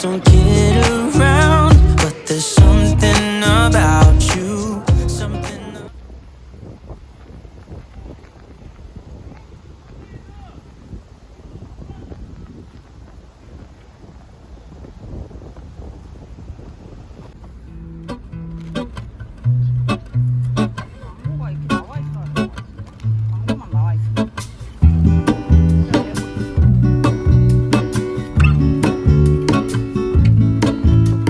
just don't get around. But there's something about you, something.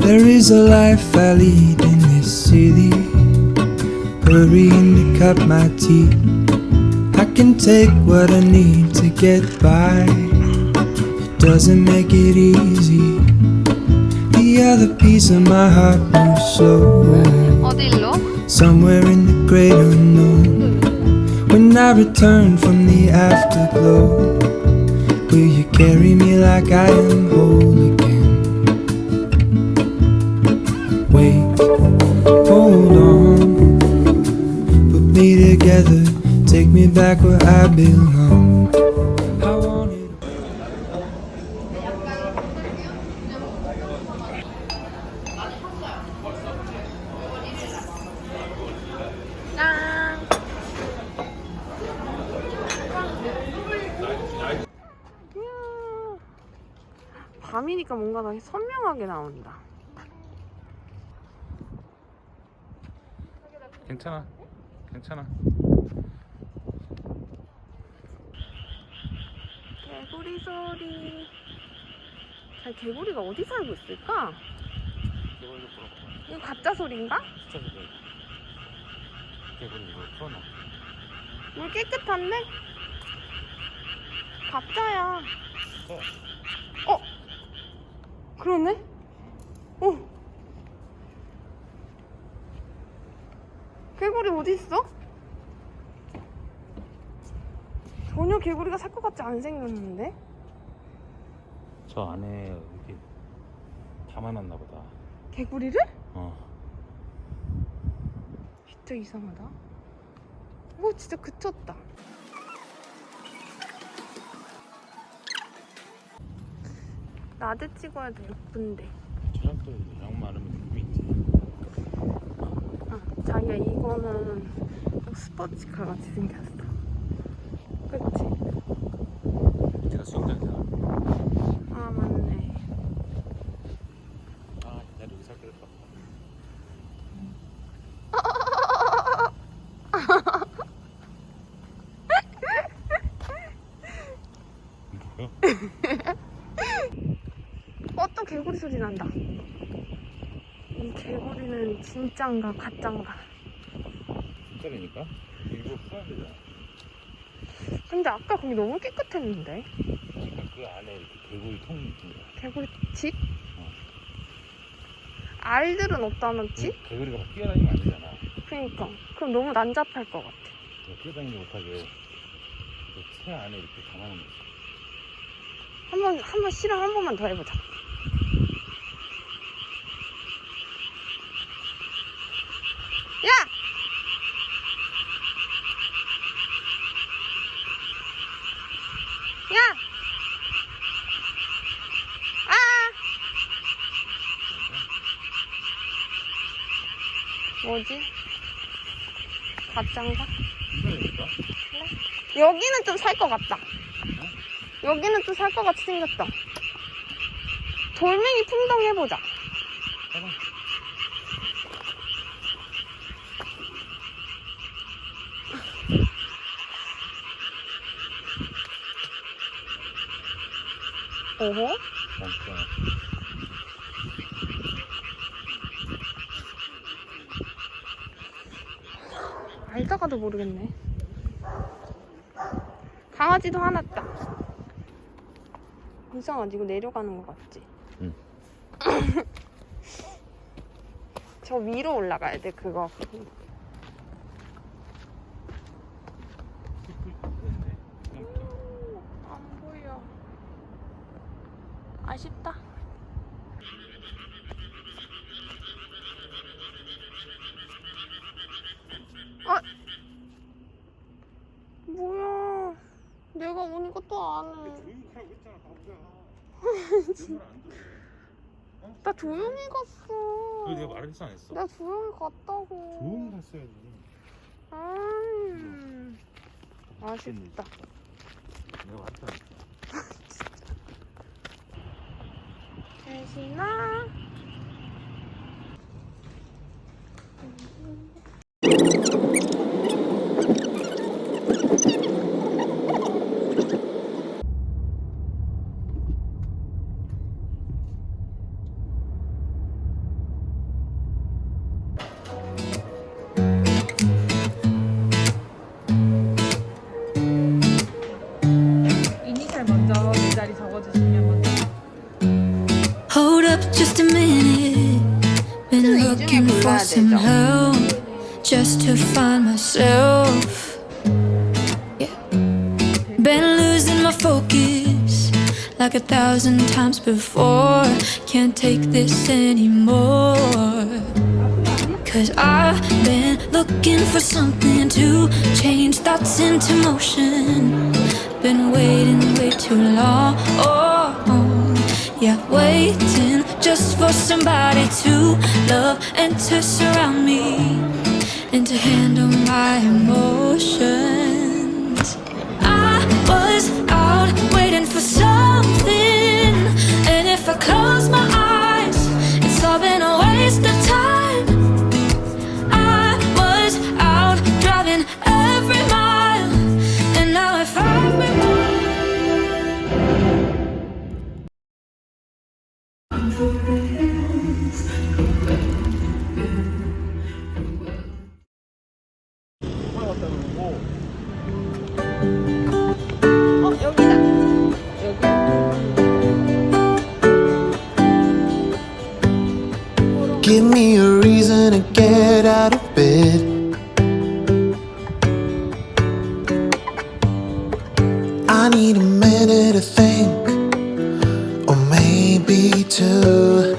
There is a life I lead in this city, hurrying to cut my teeth. I can take what I need to get by. It doesn't make it easy. The other piece of my heart moves slow, 어디로? somewhere in the great unknown. When I return from the afterglow, will you carry me like I am whole again? Wait, hold on, put me together, take me back where I belong. I want it. 짠! 밤이니까 뭔가 더 선명하게 나온다. 괜찮아. 괜찮아. 개구리 소리. 자, 개구리가 어디 살고 있을까? 이거 가짜 소리인가? 개구리 이거 풀어놔. 물 깨끗한데? 가짜야. 어? 그러네? 어? 개구리 어디 있어? 전혀 개구리가 살 것 같지 않은 생겼는데? 저 안에 이렇게 담아놨나 보다. 개구리를? 어. 진짜 이상하다. 오, 진짜 그쳤다. 낮에 찍어야도 예쁜데. 저녁도 양 많으면 느낌이 있지. 자기야, 이거는 좀 스포츠카 같이 생겼어. 그치? 제가 수영장이잖아. 아, 맞네. 아, 나 여기 살 때렸다. 뭐야? 또 개구리 소리 난다. 이 개구리는 진짜인가 가짜인가? 진짜라니까? 일부러 풀어야 되잖아. 근데 아까 거기 너무 깨끗했는데? 그러니까 그 안에 이렇게 개구리 통 있는 거야. 개구리 집? 알들은 어디다 놓지? 개구리가 막 뛰어다니면 안 되잖아. 그니까. 그럼 너무 난잡할 것 같아. 뛰어다니지 못하게 새 안에 이렇게 담아놓는 거지. 한번 실험 한 번만 더 해보자. 야! 야! 아! 뭐지? 가짜인가? 진짜라니까? 여기는 좀 살 것 같다. 여기는 좀 살 것 같이 생겼다. 돌멩이 풍덩이 해보자. 어허? 알다가도 모르겠네. 강아지도 화났다. 이상하지? 이거 내려가는 것 같지? 응. 저 위로 올라가야 돼, 그거. 안 보여. 아쉽다. 뭐야. 내가 오니까 또 안 해. 조용히 하라고 했잖아, 바보야. 내 말 안 들어. 나 조용히 갔어. 왜 내가 말했어 안 했어? 나 조용히 갔다고. 조용히 갔어야지. 아쉽다. 내가 말했어 안 했어? 대신아. 이니셜 먼저 내 자리 적어주시면 먼저. Hold up just a minute. Been looking for some help just to find myself. Yeah. Been losing my focus like 1,000 times before. Can't take this anymore. Cause I've been looking for something to change thoughts into motion. Been waiting way too long. Yeah, waiting just for somebody to love and to surround me and to handle my emotions. I was out waiting for something, and if I close my eyes, it's all been a waste of time. I was out driving every mile, and now I find me more. 여기다. Give me a reason to get out of bed. I need a minute to think, or maybe two.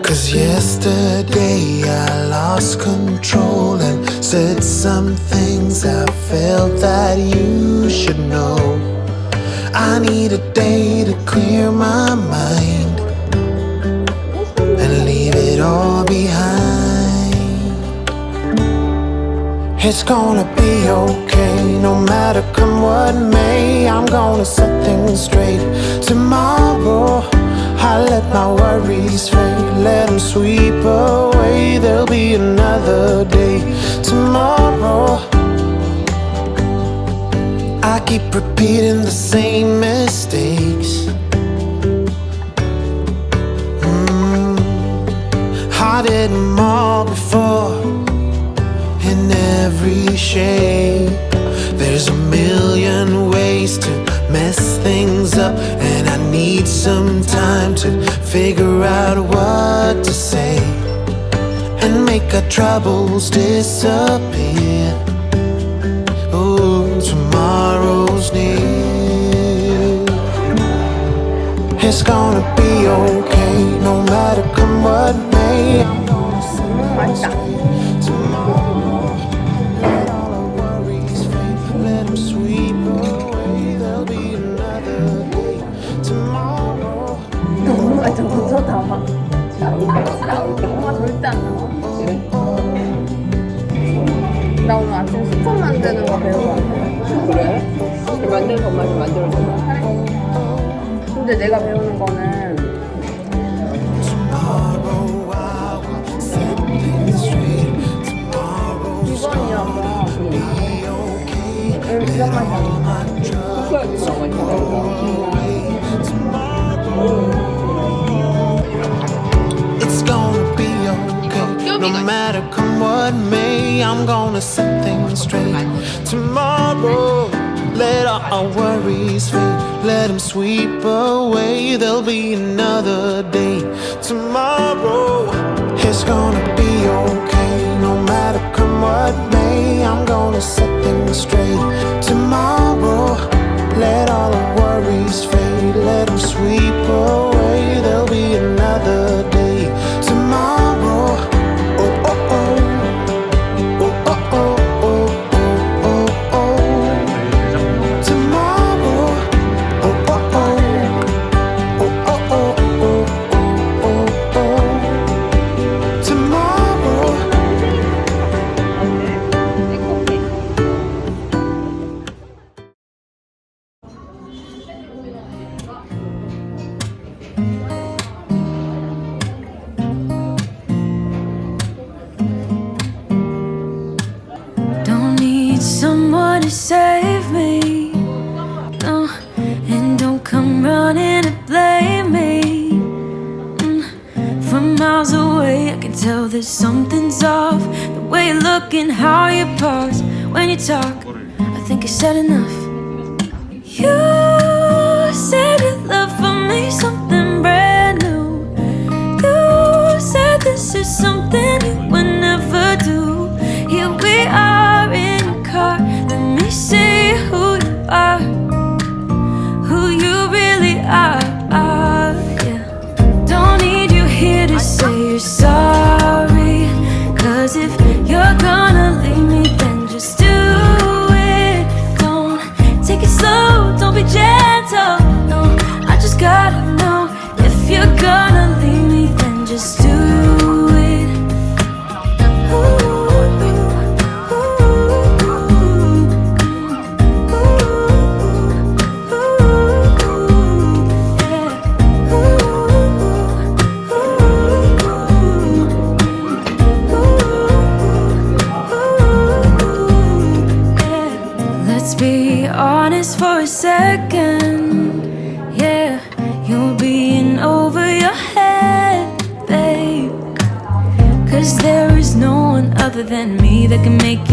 'Cause yesterday I lost control and said some things I felt that you should know. I need a day to clear my mind and leave it all behind. It's gonna be okay, no matter come what may. I'm gonna set things straight. Tomorrow I let my worries fade, let them sweep away. There'll be another day tomorrow. I keep repeating the same mistakes. I did them all before, in every shape. There's a million ways to mess things up, and I need some time to figure out what to say and make our troubles disappear. Oh, tomorrow's near. It's gonna be okay, no matter come what may. I'm gonna set things straight. Tomorrow, let all our worries fade, let them sweep away. There'll be another day tomorrow. 엄마 저거 저 담아. 나올게. 엄마 절대 안 나와. 나 오늘 아침 스프 만드는 거 배우고 그래? 만드는 것만 좀 만들어줘. 근데 내가 배우는 거는 Tomorrow I will set things straight. Tomorrow's 비건이라서 be okay. 이런 맛이 안 나. 후회하지 마, It's gonna be okay, no matter come what may. I'm gonna set things straight. Tomorrow, let all our worries fade, let them sweep away. There'll be another day tomorrow. It's gonna be okay, no matter come what may. I'm gonna set things straight. Tomorrow, let all our worries fade, let them sweep away. There'll be another day tomorrow. Oh, oh, oh. Oh, oh, oh, oh, oh, oh. Tomorrow. Oh, oh, oh. Oh, oh, oh, oh, oh, oh, I can tell that something's off. The way you look and how you pause when you talk, I think you said enough. You said your love for me something brand new. You said this is something you would never do. Here we are in a car. Let me see who you are, who you really are. Yeah. Don't need you here to say you're sorry, 'cause if you're gonna leave me, then just do it. Don't take it slow, don't be gentle. No, I just gotta know, if you're gonna leave me, then just do it. Let's be honest for a second. Yeah, you're being over your head, babe. 'Cause there is no one other than me that can make